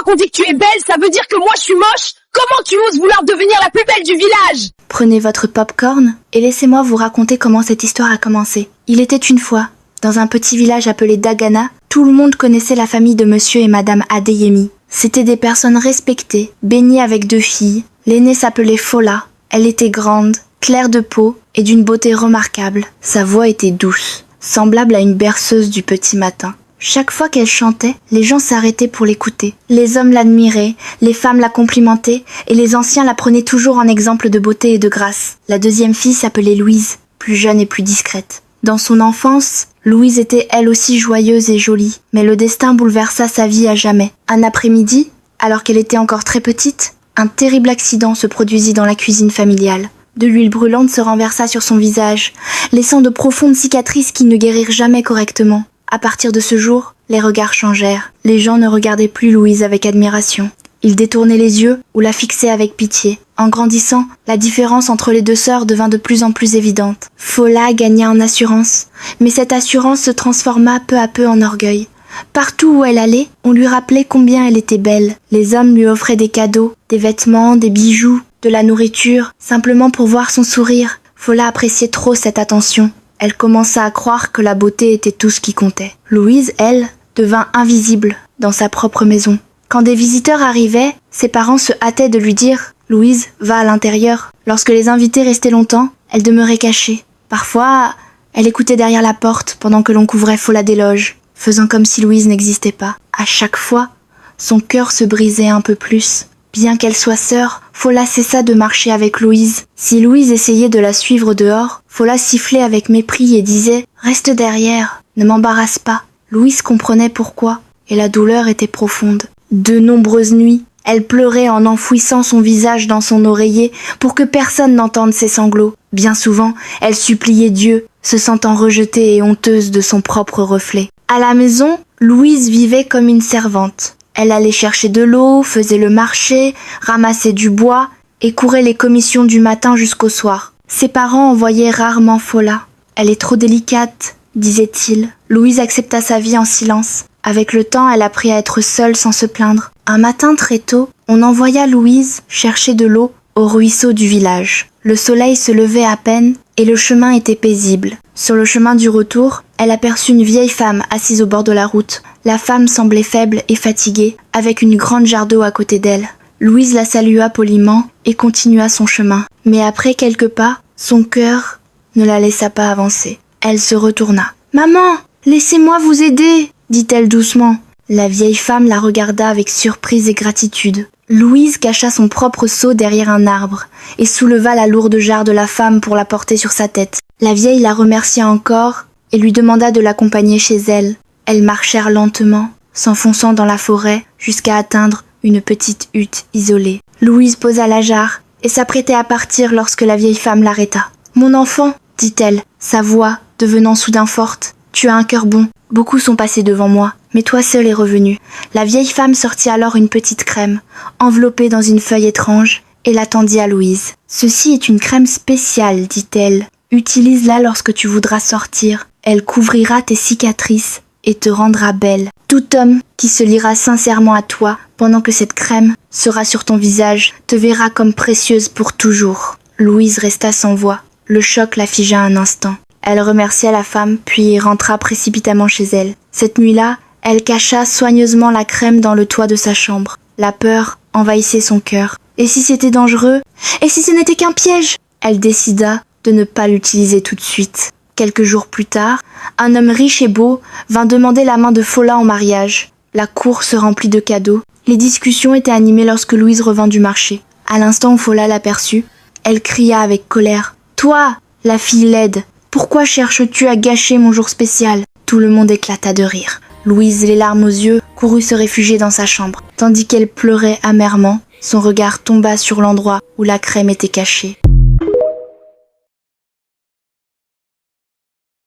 fois qu'on dit que tu es belle, ça veut dire que moi je suis moche? Comment tu oses vouloir devenir la plus belle du village? Prenez votre pop-corn et laissez-moi vous raconter comment cette histoire a commencé. Il était une fois, dans un petit village appelé Dagana, tout le monde connaissait la famille de monsieur et madame Adeyemi. C'étaient des personnes respectées, baignées avec 2 filles. L'aînée s'appelait Fola. Elle était grande, claire de peau et d'une beauté remarquable. Sa voix était douce, semblable à une berceuse du petit matin. Chaque fois qu'elle chantait, les gens s'arrêtaient pour l'écouter. Les hommes l'admiraient, les femmes la complimentaient et les anciens la prenaient toujours en exemple de beauté et de grâce. La deuxième fille s'appelait Louise, plus jeune et plus discrète. Dans son enfance, Louise était elle aussi joyeuse et jolie, mais le destin bouleversa sa vie à jamais. Un après-midi, alors qu'elle était encore très petite, un terrible accident se produisit dans la cuisine familiale. De l'huile brûlante se renversa sur son visage, laissant de profondes cicatrices qui ne guérirent jamais correctement. À partir de ce jour, les regards changèrent. Les gens ne regardaient plus Louise avec admiration. Ils détournaient les yeux ou la fixaient avec pitié. En grandissant, la différence entre les 2 sœurs devint de plus en plus évidente. Fola gagna en assurance, mais cette assurance se transforma peu à peu en orgueil. Partout où elle allait, on lui rappelait combien elle était belle. Les hommes lui offraient des cadeaux, des vêtements, des bijoux, de la nourriture, simplement pour voir son sourire. Fola appréciait trop cette attention. Elle commença à croire que la beauté était tout ce qui comptait. Louise, elle, devint invisible dans sa propre maison. Quand des visiteurs arrivaient, ses parents se hâtaient de lui dire « Louise, va à l'intérieur ». Lorsque les invités restaient longtemps, elle demeurait cachée. Parfois, elle écoutait derrière la porte pendant que l'on couvrait Fola d'éloges, faisant comme si Louise n'existait pas. À chaque fois, son cœur se brisait un peu plus. Bien qu'elle soit sœur, Fola cessa de marcher avec Louise. Si Louise essayait de la suivre dehors, Fola sifflait avec mépris et disait « Reste derrière, ne m'embarrasse pas ». Louise comprenait pourquoi, et la douleur était profonde. De nombreuses nuits, elle pleurait en enfouissant son visage dans son oreiller pour que personne n'entende ses sanglots. Bien souvent, elle suppliait Dieu, se sentant rejetée et honteuse de son propre reflet. À la maison, Louise vivait comme une servante. Elle allait chercher de l'eau, faisait le marché, ramassait du bois et courait les commissions du matin jusqu'au soir. Ses parents en voyaient rarement Fola. « Elle est trop délicate », disait-il. Louise accepta sa vie en silence. Avec le temps, elle apprit à être seule sans se plaindre. Un matin très tôt, on envoya Louise chercher de l'eau au ruisseau du village. Le soleil se levait à peine et le chemin était paisible. Sur le chemin du retour, elle aperçut une vieille femme assise au bord de la route. La femme semblait faible et fatiguée, avec une grande jarre d'eau à côté d'elle. Louise la salua poliment et continua son chemin. Mais après quelques pas, son cœur ne la laissa pas avancer. Elle se retourna. « Maman, laissez-moi vous aider !» dit-elle doucement. La vieille femme la regarda avec surprise et gratitude. Louise cacha son propre seau derrière un arbre et souleva la lourde jarre de la femme pour la porter sur sa tête. La vieille la remercia encore et lui demanda de l'accompagner chez elle. Elles marchèrent lentement, s'enfonçant dans la forêt jusqu'à atteindre une petite hutte isolée. Louise posa la jarre et s'apprêtait à partir lorsque la vieille femme l'arrêta. « Mon enfant, dit-elle, sa voix devenant soudain forte, tu as un cœur bon. Beaucoup sont passés devant moi, mais toi seul es revenu. » La vieille femme sortit alors une petite crème, enveloppée dans une feuille étrange, et la tendit à Louise. « Ceci est une crème spéciale, dit-elle. Utilise-la lorsque tu voudras sortir. Elle couvrira tes cicatrices et te rendra belle. Tout homme qui se liera sincèrement à toi pendant que cette crème sera sur ton visage te verra comme précieuse pour toujours. » Louise resta sans voix. Le choc la figea un instant. Elle remercia la femme, puis rentra précipitamment chez elle. Cette nuit-là, elle cacha soigneusement la crème dans le toit de sa chambre. La peur envahissait son cœur. Et si c'était dangereux? Et si ce n'était qu'un piège? Elle décida de ne pas l'utiliser tout de suite. Quelques jours plus tard, un homme riche et beau vint demander la main de Fola en mariage. La cour se remplit de cadeaux. Les discussions étaient animées lorsque Louise revint du marché. À l'instant où Fola l'aperçut, elle cria avec colère. « Toi, la fille laide, pourquoi cherches-tu à gâcher mon jour spécial ?» Tout le monde éclata de rire. Louise, les larmes aux yeux, courut se réfugier dans sa chambre. Tandis qu'elle pleurait amèrement, son regard tomba sur l'endroit où la crème était cachée.